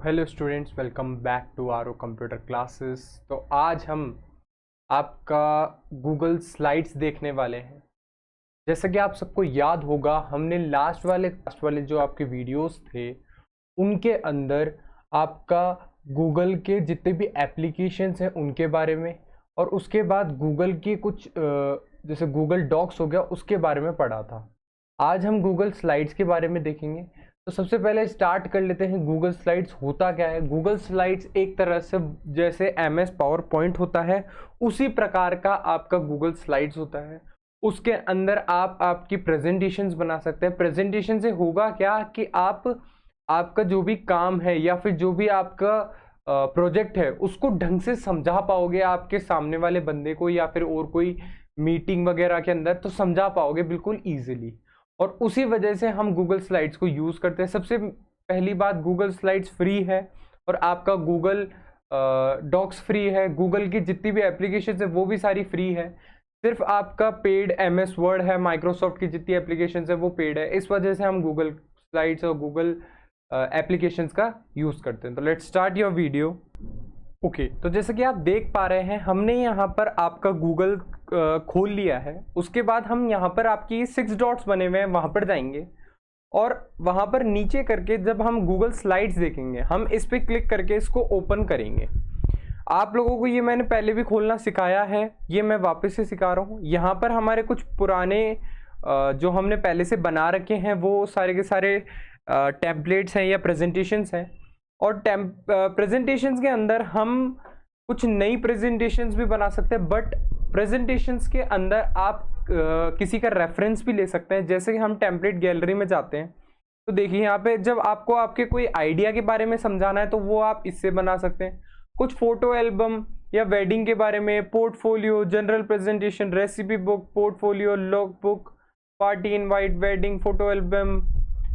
Hello students, welcome back to our computer classes. तो आज हम आपका गूगल स्लाइड्स देखने वाले हैं। जैसा कि आप सबको याद होगा, हमने लास्ट वाले जो आपके वीडियोस थे उनके अंदर आपका गूगल के जितने भी एप्लीकेशंस हैं उनके बारे में, और उसके बाद गूगल के कुछ जैसे गूगल डॉक्स हो गया उसके बारे में पढ़ा था। आज हम गूगल स्लाइड्स के बारे में देखेंगे। तो सबसे पहले स्टार्ट कर लेते हैं, गूगल स्लाइड्स होता क्या है। गूगल स्लाइड्स एक तरह से जैसे MS पावर पॉइंट होता है उसी प्रकार का आपका गूगल स्लाइड्स होता है। उसके अंदर आप आपकी प्रेजेंटेशंस बना सकते हैं। प्रेजेंटेशन से होगा क्या कि आपका जो भी काम है या फिर जो भी आपका प्रोजेक्ट है उसको ढंग से समझा पाओगे आपके सामने वाले बंदे को, या फिर और कोई मीटिंग वगैरह के अंदर तो समझा पाओगे बिल्कुल ईजिली। और उसी वजह से हम गूगल स्लाइड्स को यूज़ करते हैं। सबसे पहली बात, गूगल स्लाइड्स फ्री है और आपका गूगल डॉक्स फ्री है। गूगल की जितनी भी एप्लीकेशन है वो भी सारी फ्री है। सिर्फ आपका पेड MS वर्ड है, माइक्रोसॉफ्ट की जितनी एप्लीकेशन है वो पेड है। इस वजह से हम गूगल स्लाइड्स और गूगल एप्लीकेशंस का यूज़ करते हैं। तो let's start your video. Okay, तो जैसे कि आप देख पा रहे हैं, हमने यहाँ पर आपका गूगल खोल लिया है। उसके बाद हम यहाँ पर आपकी 6 डॉट्स बने हुए हैं वहाँ पर जाएंगे, और वहाँ पर नीचे करके जब हम गूगल स्लाइड्स देखेंगे हम इस पर क्लिक करके इसको ओपन करेंगे। आप लोगों को ये मैंने पहले भी खोलना सिखाया है, ये मैं वापस से सिखा रहा हूँ। यहाँ पर हमारे कुछ पुराने जो हमने पहले से बना रखे हैं वो सारे के सारे टेम्पलेट्स हैं या प्रेजेंटेशंस हैं। और प्रेजेंटेशंस के अंदर हम कुछ नई प्रेजेंटेशंस भी बना सकते हैं, बट प्रेजेंटेशंस के अंदर आप किसी का रेफरेंस भी ले सकते हैं। जैसे कि हम टेम्पलेट गैलरी में जाते हैं तो देखिए यहाँ पे जब आपको आपके कोई आइडिया के बारे में समझाना है तो वो आप इससे बना सकते हैं। कुछ फोटो एल्बम या वेडिंग के बारे में, portfolio, general presentation, recipe book, portfolio, log book, party invite, wedding, photo album,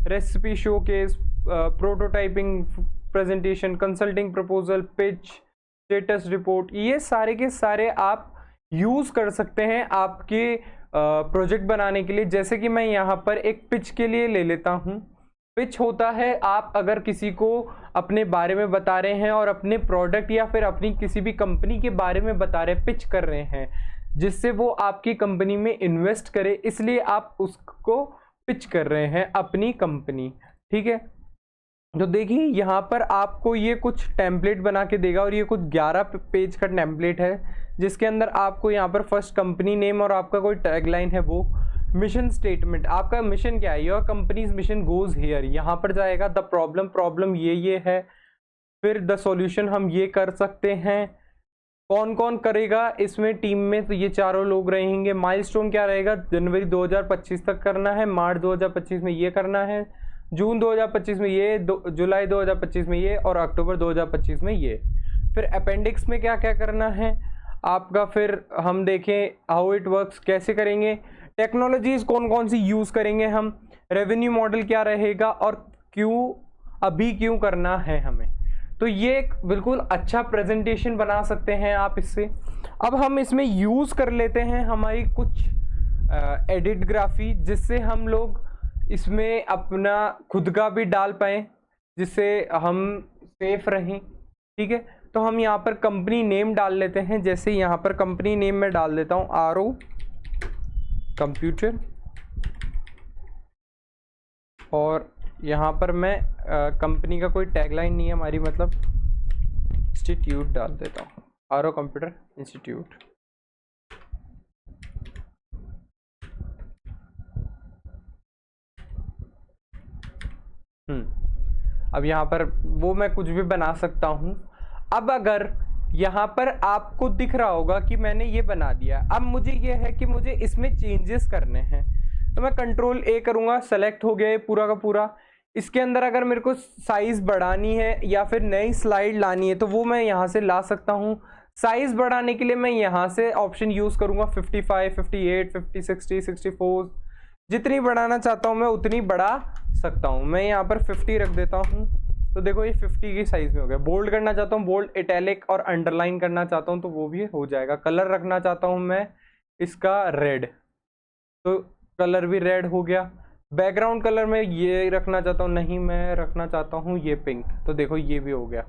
recipe showcase, prototyping presentation, consulting proposal, pitch, status report, ये सारे के सारे आप यूज कर सकते हैं आपके प्रोजेक्ट बनाने के लिए। जैसे कि मैं यहाँ पर एक पिच के लिए ले लेता हूँ। पिच होता है, आप अगर किसी को अपने बारे में बता रहे हैं और अपने प्रोडक्ट या फिर अपनी किसी भी कंपनी के बारे में बता रहे हैं, पिच कर रहे हैं जिससे वो आपकी कंपनी में इन्वेस्ट करे, इसलिए आप उसको पिच कर रहे हैं अपनी कंपनी। ठीक है, तो देखिए यहाँ पर आपको ये कुछ टेम्पलेट बना के देगा, और ये कुछ 11 पेज का टेम्पलेट है जिसके अंदर आपको यहाँ पर फर्स्ट कंपनी नेम और आपका कोई टैगलाइन है, वो मिशन स्टेटमेंट, आपका मिशन क्या है, your companies mission goes here, यहाँ पर जाएगा। द प्रॉब्लम ये है, फिर द सॉल्यूशन हम ये कर सकते हैं, कौन कौन करेगा इसमें टीम में, तो ये चारों लोग रहेंगे। माइलस्टोन क्या रहेगा, जनवरी 2025 तक करना है, मार्च 2025 में ये करना है, जून 2025 में ये, जुलाई 2025 में ये, और अक्टूबर 2025 में ये। फिर अपेंडिक्स में क्या क्या करना है आपका, फिर हम देखें हाउ इट वर्क्स, कैसे करेंगे, टेक्नोलॉजीज कौन कौन सी यूज़ करेंगे हम, रेवेन्यू मॉडल क्या रहेगा, और क्यों करना है हमें। तो ये एक बिल्कुल अच्छा प्रेजेंटेशन बना सकते हैं आप इससे। अब हम इसमें यूज़ कर लेते हैं हमारी कुछ एडिट ग्राफी, जिससे हम लोग इसमें अपना खुद का भी डाल पाएँ, जिससे हम सेफ रहें। ठीक है, तो हम यहाँ पर कंपनी नेम डाल लेते हैं। जैसे यहाँ पर कंपनी नेम में डाल देता हूँ RO कंप्यूटर, और यहाँ पर मैं कंपनी का कोई टैगलाइन नहीं है हमारी, मतलब इंस्टीट्यूट डाल देता हूँ, RO कंप्यूटर इंस्टीट्यूट। अब यहाँ पर वो मैं कुछ भी बना सकता हूँ। अब अगर यहाँ पर आपको दिख रहा होगा कि मैंने ये बना दिया, अब मुझे ये है कि मुझे इसमें चेंजेस करने हैं, तो मैं कंट्रोल A करूँगा, सेलेक्ट हो गया पूरा का पूरा। इसके अंदर अगर मेरे को साइज़ बढ़ानी है या फिर नई स्लाइड लानी है तो वो मैं यहाँ से ला सकता हूँ। साइज़ बढ़ाने के लिए मैं यहाँ से ऑप्शन यूज़ करूँगा 55, 58, 50, 60, 64, जितनी बढ़ाना चाहता हूँ मैं उतनी बढ़ा सकता हूँ। मैं यहाँ पर 50 रख देता हूँ, तो देखो ये 50 की साइज में हो गया। बोल्ड करना चाहता हूँ, बोल्ड, इटैलिक और अंडरलाइन करना चाहता हूँ तो वो भी हो जाएगा। कलर रखना चाहता हूँ मैं इसका रेड, तो कलर भी रेड हो गया। बैकग्राउंड कलर में ये रखना चाहता हूँ, नहीं मैं रखना चाहता हूँ ये पिंक, तो देखो ये भी हो गया।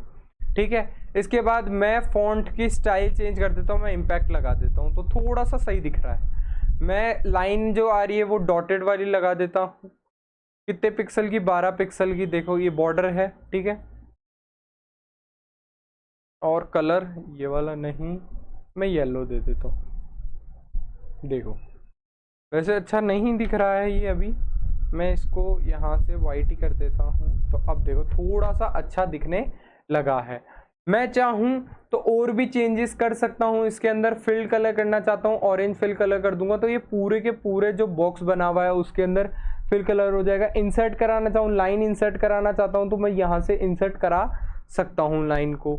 ठीक है, इसके बाद मैं फॉन्ट की स्टाइल चेंज कर देता हूँ, मैं इम्पैक्ट लगा देता हूँ तो थोड़ा सा सही दिख रहा है। मैं लाइन जो आ रही है वो डॉटेड वाली लगा देता हूँ। कितने पिक्सल की, 12 पिक्सल की। देखो ये बॉर्डर है, ठीक है। और कलर ये वाला नहीं, मैं येलो दे देता हूँ। देखो वैसे अच्छा नहीं दिख रहा है ये अभी, मैं इसको यहाँ से वाइट ही कर देता हूँ, तो अब देखो थोड़ा सा अच्छा दिखने लगा है। मैं चाहूँ तो और भी चेंजेस कर सकता हूँ इसके अंदर। फिल कलर करना चाहता हूँ, ऑरेंज फिल कलर कर दूंगा तो ये पूरे के पूरे जो बॉक्स बना हुआ है उसके अंदर फिल कलर हो जाएगा। इंसर्ट कराना चाहूँ, लाइन इंसर्ट कराना चाहता हूँ तो मैं यहाँ से इंसर्ट करा सकता हूँ लाइन को।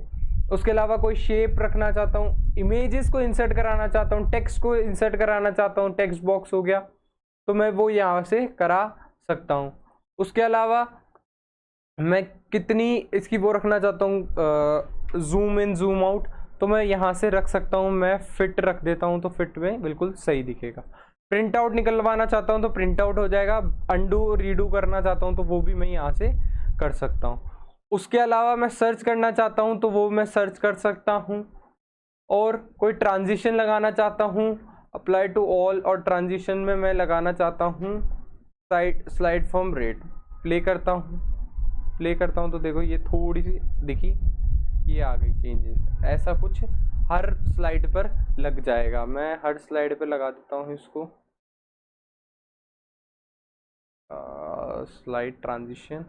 उसके अलावा कोई शेप रखना चाहता हूँ, इमेजेस को इंसर्ट कराना चाहता हूँ, टेक्स्ट को इंसर्ट कराना चाहता हूँ, टेक्स्ट बॉक्स हो गया तो मैं वो यहाँ से करा सकता हूँ। उसके अलावा मैं कितनी इसकी वो रखना चाहता हूँ, जूम इन जूम आउट, तो मैं यहाँ से रख सकता हूँ। मैं फिट रख देता हूँ तो फिट में बिल्कुल सही दिखेगा। प्रिंट आउट निकलवाना चाहता हूँ तो प्रिंट आउट हो जाएगा। अंडू रीडू करना चाहता हूँ तो वो भी मैं यहाँ से कर सकता हूँ। उसके अलावा मैं सर्च करना चाहता हूँ तो वो मैं सर्च कर सकता हूँ। और कोई ट्रांजिशन लगाना चाहता हूँ, अप्लाई टू ऑल, और ट्रांजिशन में मैं लगाना चाहता हूँ स्लाइड फ्रॉम रेट। प्ले करता हूँ तो देखो ये थोड़ी सी दिखी, ये आ गई चेंजेस। ऐसा कुछ हर स्लाइड पर लग जाएगा। मैं हर स्लाइड पे लगा देता हूँ इसको, slide transition,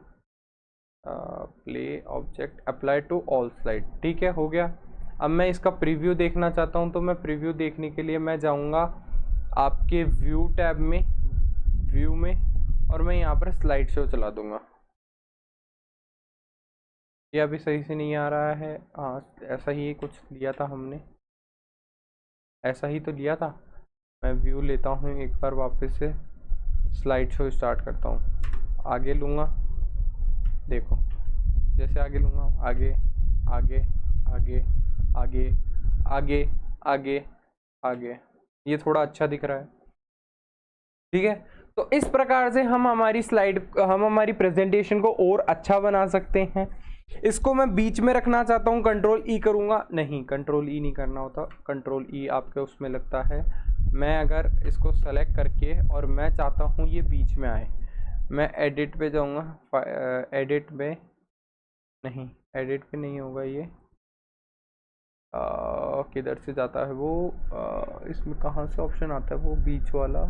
play object, apply to all slide. ठीक है, हो गया। अब मैं इसका प्रीव्यू देखना चाहता हूँ तो मैं प्रीव्यू देखने के लिए मैं जाऊँगा आपके व्यू टैब में, व्यू में, और मैं यहाँ पर स्लाइड शो चला दूँगा। ये अभी सही से नहीं आ रहा है। हाँ ऐसा ही कुछ लिया था हमने, ऐसा ही तो लिया था। मैं व्यू लेता हूँ एक बार वापस से, स्लाइड शो स्टार्ट करता हूँ, आगे लूँगा। देखो जैसे आगे लूँगा, आगे आगे आगे आगे आगे आगे आगे, ये थोड़ा अच्छा दिख रहा है। ठीक है, तो इस प्रकार से हम हमारी प्रेजेंटेशन को और अच्छा बना सकते हैं। इसको मैं बीच में रखना चाहता हूँ, कंट्रोल ई करूँगा, नहीं कंट्रोल ई नहीं करना होता, कंट्रोल ई आपके उसमें लगता है। मैं अगर इसको सेलेक्ट करके और मैं चाहता हूँ ये बीच में आए, मैं एडिट पे जाऊँगा, एडिट में नहीं, एडिट पे नहीं होगा ये, किधर से जाता है वो, इसमें कहाँ से ऑप्शन आता है वो, बीच वाला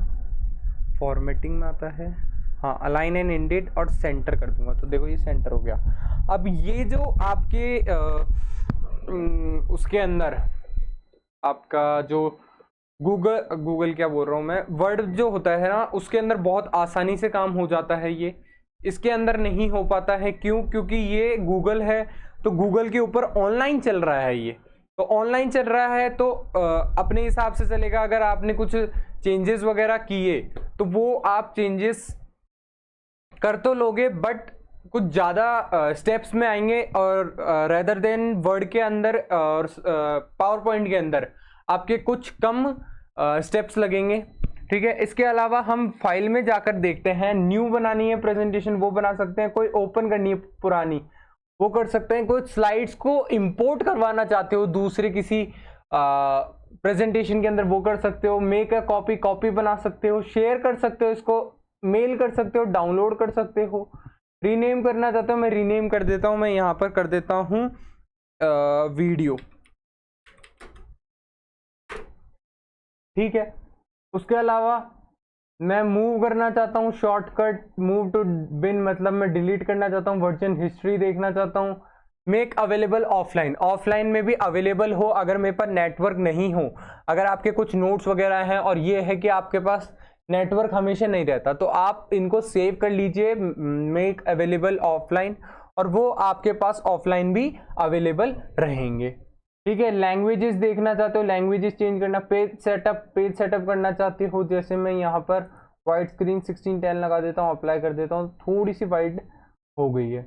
फॉर्मेटिंग में आता है। हाँ, अलाइन एंड इंडेट और सेंटर कर दूंगा तो देखो ये सेंटर हो गया। अब ये जो आपके उसके अंदर आपका जो गूगल क्या बोल रहा हूँ मैं, वर्ड जो होता है ना, उसके अंदर बहुत आसानी से काम हो जाता है। ये इसके अंदर नहीं हो पाता है, क्यों? क्योंकि ये गूगल है तो गूगल के ऊपर ऑनलाइन चल रहा है ये, तो ऑनलाइन चल रहा है तो अपने हिसाब से चलेगा। अगर आपने कुछ चेंजेस वगैरह किए तो वो आप चेंजेस कर तो लोगे बट कुछ ज़्यादा स्टेप्स में आएंगे, और रेदर देन वर्ड के अंदर और पावर पॉइंट के अंदर आपके कुछ कम स्टेप्स लगेंगे। ठीक है, इसके अलावा हम फाइल में जाकर देखते हैं, न्यू बनानी है प्रेजेंटेशन वो बना सकते हैं, कोई ओपन करनी है पुरानी वो कर सकते हैं, कोई स्लाइड्स को इंपोर्ट करवाना चाहते हो दूसरे किसी प्रेजेंटेशन के अंदर वो कर सकते हो, मेक अ कॉपी बना सकते हो, शेयर कर सकते हो, इसको मेल कर सकते हो, डाउनलोड कर सकते हो, रीनेम करना चाहते हो, मैं रीनेम कर देता हूं, मैं यहां पर कर देता हूं वीडियो। ठीक है, उसके अलावा मैं मूव करना चाहता हूं, शॉर्टकट मूव टू बिन, मतलब मैं डिलीट करना चाहता हूं, वर्जन हिस्ट्री देखना चाहता हूं, मेक अवेलेबल ऑफलाइन, ऑफलाइन में भी अवेलेबल हो अगर मेरे पास नेटवर्क नहीं हो, अगर आपके कुछ नोट्स वगैरह हैं और ये है कि आपके पास नेटवर्क हमेशा नहीं रहता तो आप इनको सेव कर लीजिए, मेक अवेलेबल ऑफलाइन, और वो आपके पास ऑफलाइन भी अवेलेबल रहेंगे। ठीक है, लैंग्वेजेस देखना चाहते हो, लैंग्वेजेस चेंज करना, पेज सेटअप करना चाहते हो, जैसे मैं यहाँ पर वाइट स्क्रीन 16:10 लगा देता हूँ, अप्लाई कर देता हूँ, थोड़ी सी वाइट हो गई है।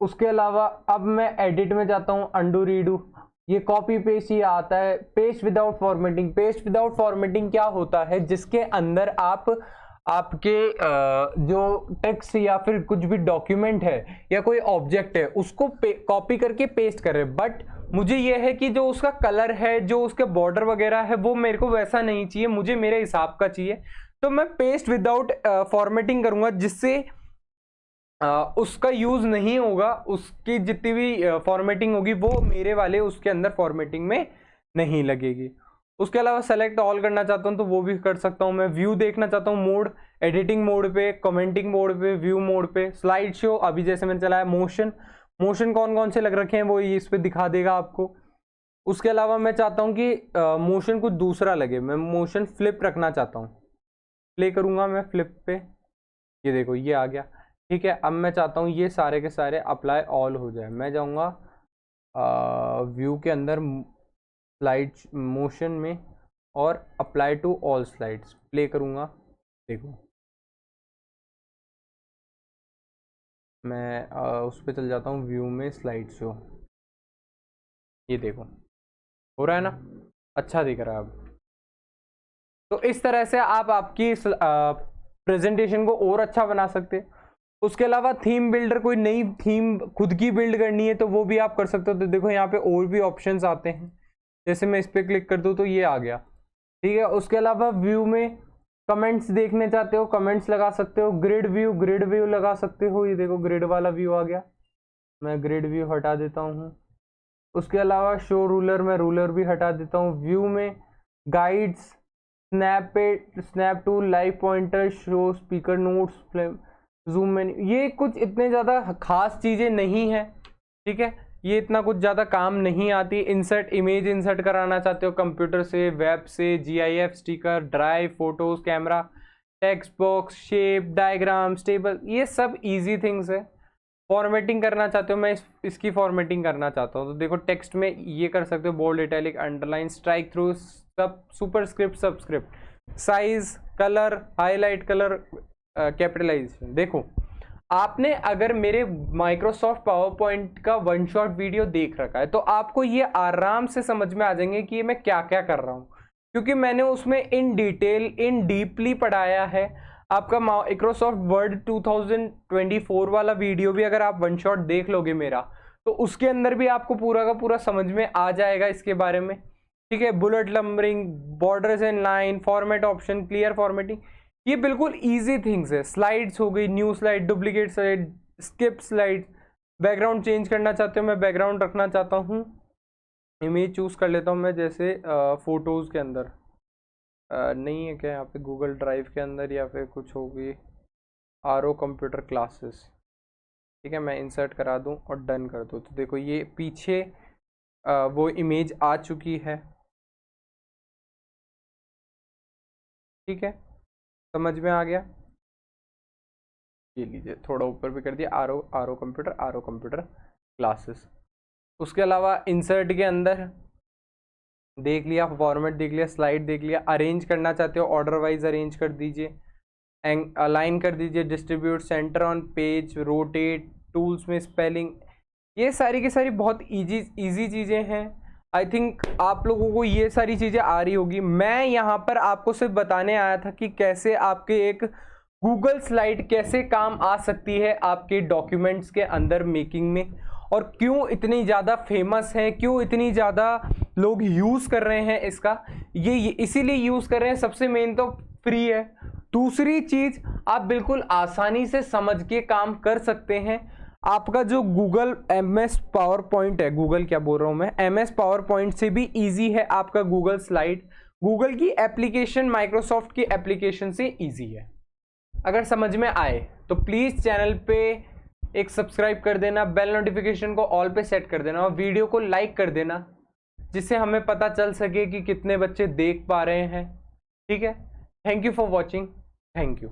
उसके अलावा अब मैं एडिट में जाता हूँ, अंडू रीडू, ये कॉपी पेस्ट ही आता है। Paste without formatting, paste without formatting क्या होता है, जिसके अंदर आप आपके जो टेक्स्ट या फिर कुछ भी डॉक्यूमेंट है या कोई ऑब्जेक्ट है उसको कॉपी करके पेस्ट कर रहे हैं, बट मुझे ये है कि जो उसका कलर है, जो उसके बॉर्डर वगैरह है, वो मेरे को वैसा नहीं चाहिए, मुझे मेरे हिसाब का चाहिए। तो मैं पेस्ट विदाउट फॉर्मेटिंग करूंगा, जिससे उसका यूज नहीं होगा, उसकी जितनी भी फॉर्मेटिंग होगी वो मेरे वाले उसके अंदर फॉर्मेटिंग में नहीं लगेगी। उसके अलावा सेलेक्ट ऑल करना चाहता हूं तो वो भी कर सकता हूं। मैं व्यू देखना चाहता हूं मोड, एडिटिंग मोड पे, कमेंटिंग मोड पे, व्यू मोड पे, स्लाइड शो अभी जैसे मैंने चलाया, मोशन कौन कौन से लग रखे हैं वो ये इस पे दिखा देगा आपको। उसके अलावा मैं चाहता हूं कि मोशन कुछ दूसरा लगे, मैं मोशन फ्लिप रखना चाहता हूं। प्ले करूंगा मैं फ्लिप पे, ये देखो ये आ गया। ठीक है, अब मैं चाहता हूँ ये सारे के सारे अप्लाई ऑल हो जाए। मैं जाऊँगा व्यू के अंदर, स्लाइड मोशन में, और apply to all slides, play करूँगा। देखो मैं उस पर चल जाता हूँ, व्यू में स्लाइड शो, ये देखो हो रहा है ना, अच्छा दिख रहा है अब। तो इस तरह से आप आपकी प्रेजेंटेशन को और अच्छा बना सकते हैं। उसके अलावा थीम बिल्डर, कोई नई थीम खुद की बिल्ड करनी है तो वो भी आप कर सकते हो। तो देखो यहाँ पे और भी ऑप्शंस आते हैं, जैसे मैं इस पर क्लिक कर दूँ तो ये आ गया। ठीक है, उसके अलावा व्यू में कमेंट्स देखने चाहते हो, कमेंट्स लगा सकते हो। ग्रिड व्यू लगा सकते हो, ये देखो ग्रिड वाला व्यू आ गया, मैं ग्रिड व्यू हटा देता हूँ। उसके अलावा शो रूलर, मैं रूलर भी हटा देता हूँ। व्यू में guides, snap tool, live pointer, show speaker notes, zoom menu, ये कुछ इतने ज़्यादा खास चीज़ें नहीं है। ठीक है, ये इतना कुछ ज़्यादा काम नहीं आती। इंसर्ट, इमेज इंसर्ट कराना चाहते हो कंप्यूटर से, वेब से, GIF, sticker, drive, photos, camera, text box, shape, diagram, table, ये सब इजी थिंग्स है। फॉर्मेटिंग करना चाहते हो, मैं इसकी फॉर्मेटिंग करना चाहता हूँ तो देखो टेक्स्ट में ये कर सकते हो, bold, italic, underline, strikethrough, सब superscript, subscript, size, colour, highlight colour, capitalisation. देखो आपने अगर मेरे माइक्रोसॉफ्ट पावर पॉइंट का वन शॉट वीडियो देख रखा है तो आपको ये आराम से समझ में आ जाएंगे कि मैं क्या क्या कर रहा हूँ, क्योंकि मैंने उसमें इन डिटेल, इन डीपली पढ़ाया है। आपका माइक्रोसॉफ्ट वर्ड 2024 वाला वीडियो भी अगर आप वन शॉट देख लोगे मेरा, तो उसके अंदर भी आपको पूरा का पूरा समझ में आ जाएगा इसके बारे में। ठीक है, bullet numbering, borders and line, format option, clear formatting, ये बिल्कुल इजी थिंग्स है। स्लाइड्स हो गई, new slide, duplicate slide, skip slide, background change करना चाहते हो, मैं बैकग्राउंड रखना चाहता हूँ, इमेज चूज कर लेता हूँ मैं, जैसे फोटोज़ के अंदर नहीं है क्या यहाँ पे, गूगल ड्राइव के अंदर, या फिर कुछ होगी RO कंप्यूटर क्लासेस। ठीक है, मैं इंसर्ट करा दूँ और डन कर दूँ तो देखो ये पीछे वो इमेज आ चुकी है। ठीक है, समझ में आ गया। ये लीजिए थोड़ा ऊपर भी कर दिया, RO कंप्यूटर क्लासेस। उसके अलावा इंसर्ट के अंदर देख लिया, फॉर्मेट देख लिया, स्लाइड देख लिया। अरेंज करना चाहते हो ऑर्डर वाइज अरेंज कर दीजिए, अलाइन कर दीजिए, distribute, centre on page, rotate, tools में स्पेलिंग, ये सारी की सारी बहुत इजी चीज़ें हैं। आई थिंक आप लोगों को ये सारी चीज़ें आ रही होगी। मैं यहाँ पर आपको सिर्फ बताने आया था कि कैसे आपके एक गूगल स्लाइड कैसे काम आ सकती है आपके डॉक्यूमेंट्स के अंदर मेकिंग में, और क्यों इतनी ज़्यादा फेमस है, क्यों इतनी ज़्यादा लोग यूज़ कर रहे हैं इसका। ये इसीलिए यूज़ कर रहे हैं, सबसे मेन तो फ्री है। दूसरी चीज़, आप बिल्कुल आसानी से समझ के काम कर सकते हैं। आपका जो गूगल MS पावर पॉइंट है, गूगल क्या बोल रहा हूँ मैं, MS पावर पॉइंट से भी ईजी है आपका गूगल स्लाइड। गूगल की एप्लीकेशन माइक्रोसॉफ्ट की एप्लीकेशन से ईजी है। अगर समझ में आए तो प्लीज़ चैनल पे एक सब्सक्राइब कर देना, बेल नोटिफिकेशन को ऑल पे सेट कर देना, और वीडियो को लाइक कर देना, जिससे हमें पता चल सके कि कितने बच्चे देख पा रहे हैं। ठीक है, thank you for watching, thank you.